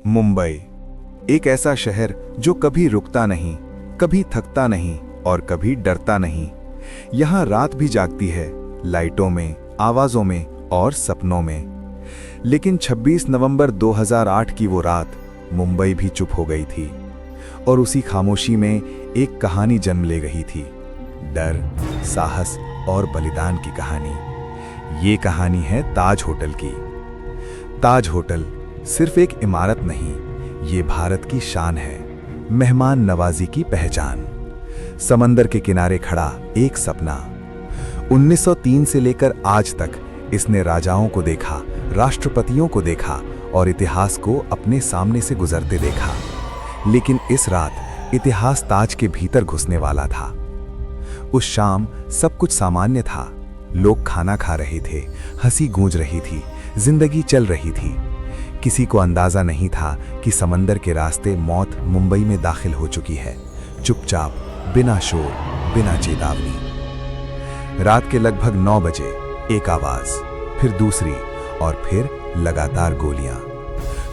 मुंबई, एक ऐसा शहर जो कभी रुकता नहीं, कभी थकता नहीं और कभी डरता नहीं। यहाँ रात भी जागती है, लाइटों में, आवाज़ों में और सपनों में। लेकिन 26 नवंबर 2008 की वो रात मुंबई भी चुप हो गई थी और उसी खामोशी में एक कहानी जन्म ले गई थी। डर, साहस और बलिदान की कहानी। ये कहानी है ताज होटल की। ताज होटल सिर्फ एक इमारत नहीं, ये भारत की शान है, मेहमान नवाजी की पहचान। समंदर के किनारे खड़ा एक सपना। 1903 से लेकर आज तक इसने राजाओं को देखा, राष्ट्रपतियों को देखा और इतिहास को अपने सामने से गुजरते देखा। लेकिन इस रात इतिहास ताज के भीतर घुसने वाला था। उस शाम सब कुछ सामान्य था। लोग खाना खा रहे थे, हंसी गूंज रही थी, जिंदगी चल रही थी। किसी को अंदाजा नहीं था कि समंदर के रास्ते मौत मुंबई में दाखिल हो चुकी है, चुपचाप, बिना शोर, बिना चेतावनी। रात के लगभग 9 बजे एक आवाज, फिर दूसरी और फिर लगातार गोलियां।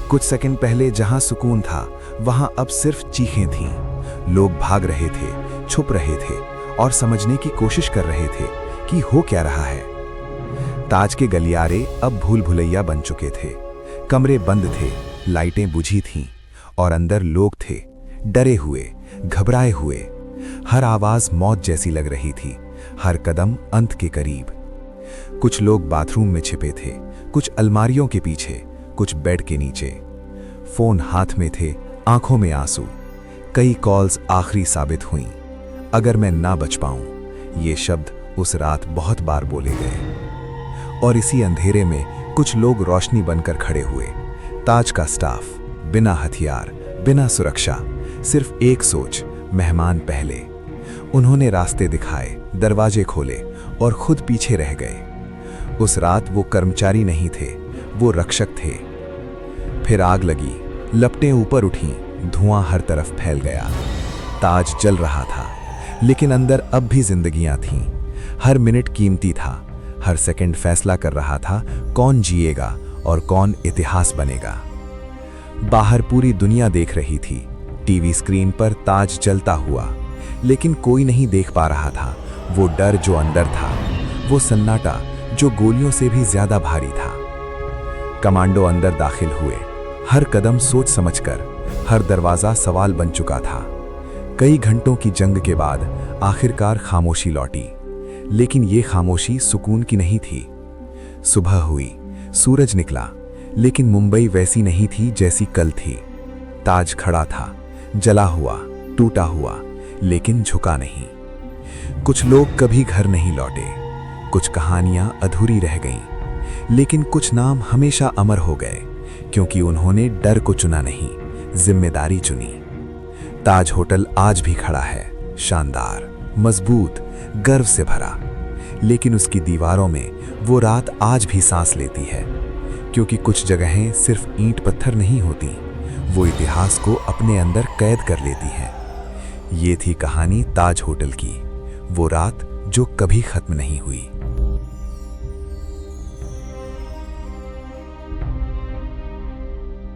कुछ सेकंड पहले जहां सुकून था, वहां अब सिर्फ चीखें थीं। लोग भाग रहे थे, छुप रहे थे और समझने की कोशिश कर रहे थे कि हो क्या रहा है। ताज के गलियारे अब भूल भुलैया बन चुके थे। कमरे बंद थे, लाइटें बुझी थीं और अंदर लोग थे, डरे हुए, घबराए हुए। हर आवाज मौत जैसी लग रही थी, हर कदम अंत के करीब। कुछ लोग बाथरूम में छिपे थे, कुछ अलमारियों के पीछे, कुछ बेड के नीचे। फोन हाथ में थे, आंखों में आंसू। कई कॉल्स आखिरी साबित हुईं। अगर मैं ना बच पाऊं, ये शब्द उस रात बहुत बार बोले गए। और इसी अंधेरे में कुछ लोग रोशनी बनकर खड़े हुए। ताज का स्टाफ, बिना हथियार, बिना सुरक्षा, सिर्फ एक सोच, मेहमान पहले। उन्होंने रास्ते दिखाए, दरवाजे खोले और खुद पीछे रह गए। उस रात वो कर्मचारी नहीं थे, वो रक्षक थे। फिर आग लगी, लपटें ऊपर उठीं, धुआं हर तरफ फैल गया। ताज जल रहा था, लेकिन अंदर अब भी जिंदगियां थीं। हर मिनट कीमती था, हर सेकंड फैसला कर रहा था कौन जिएगा और कौन इतिहास बनेगा। बाहर पूरी दुनिया देख रही थी, टीवी स्क्रीन पर ताज जलता हुआ, लेकिन कोई नहीं देख पा रहा था वो डर जो अंदर था, वो सन्नाटा जो गोलियों से भी ज्यादा भारी था। कमांडो अंदर दाखिल हुए, हर कदम सोच समझकर, हर दरवाजा सवाल बन चुका था। कई घंटों की जंग के बाद आखिरकार खामोशी लौटी, लेकिन ये खामोशी सुकून की नहीं थी। सुबह हुई, सूरज निकला, लेकिन मुंबई वैसी नहीं थी जैसी कल थी। ताज खड़ा था, जला हुआ, टूटा हुआ, लेकिन झुका नहीं। कुछ लोग कभी घर नहीं लौटे, कुछ कहानियां अधूरी रह गईं, लेकिन कुछ नाम हमेशा अमर हो गए, क्योंकि उन्होंने डर को चुना नहीं, जिम्मेदारी चुनी। ताज होटल आज भी खड़ा है, शानदार, मजबूत, गर्व से भरा। लेकिन उसकी दीवारों में वो रात आज भी सांस लेती है, क्योंकि कुछ जगहें सिर्फ ईंट पत्थर नहीं होती, वो इतिहास को अपने अंदर कैद कर लेती हैं। ये थी कहानी ताज होटल की, वो रात जो कभी खत्म नहीं हुई।